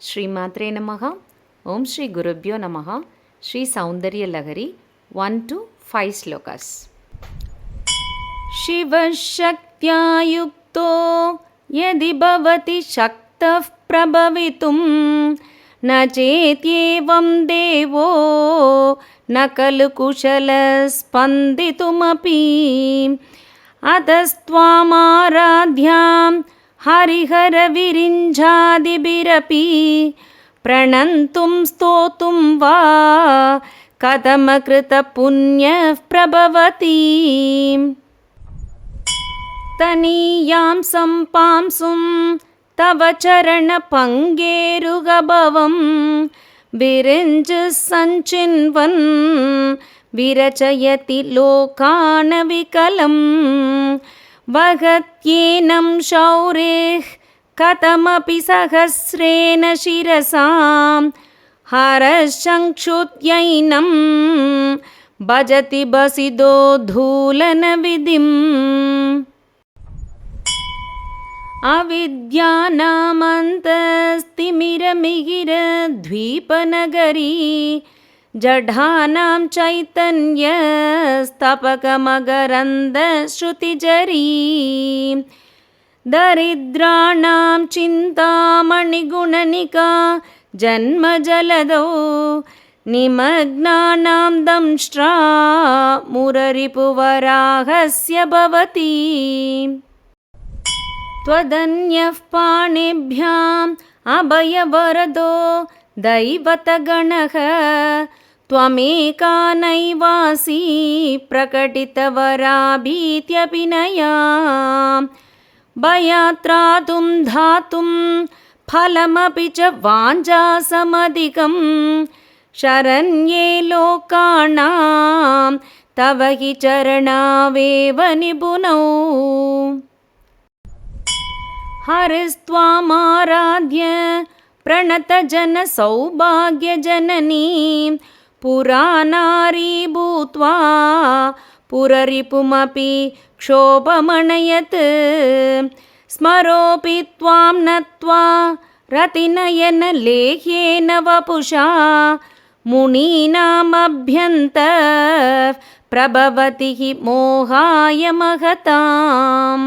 శ్రీమాత్రే నమః. ఓం శ్రీ గురుభ్యో నమః. శ్రీ సౌందర్య లహరి 1-5 శ్లోకాస్. శివశక్త్యా యుక్తో యది భవతి శక్తః ప్రభవితుం న చేత్యేవం దేవో న ఖలు కుశలః స్పందితుమపి అతస్త్వామారాధ్యాం హరిహర విరింజాదిభిరపి ప్రణంతుం స్తోతుం వా కథమకృత పుణ్యః ప్రభవతి. తనీయాం సంపాంసుం తవ చరణ పంగేరుగభవం విరింజ సంచిన్వన్ విరచయతి లోకాన వికలం వహత్యేనం శౌరేః కథమపి సహస్రేణ శిరసాం హరశంక్షుత్యైనం భజతి బసిదోద్ధూలన విధిం. అవిద్యానామంతస్తిమిరమిహిరద్వీపనగరీ జఢానాం చైతన్యస్తపకమకరందశ్రుతిజరీ దరిద్రాణాం చింతామణిగుణనికా జన్మజలదో నిమగ్నానాం దంష్ట్రా మురరిపువరాహస్య భవతి. త్వదన్యః పాణిభ్యాం అభయవరదో దైవతగణః త్వమేకా నైవాసి ప్రకటితవరాభీత్యభినయా భయాత్రాతుం ధాతుం ఫలమపి చ వాంఛాసమధికం శరణ్యే లోకానాం తవ హి చరణావేవ నిపుణౌ. హరిస్త్వామారాధ్య ప్రణతజన సౌభాగ్యజననీ పురానారీ భూత్వా పురరిపుమపి క్షోభమణయత్ స్మరోపి త్వాం నత్వా రతినయన లేహ్యేన వపుషా మునీనామభ్యంతః ప్రభవతి హి మోహాయ మహతాం.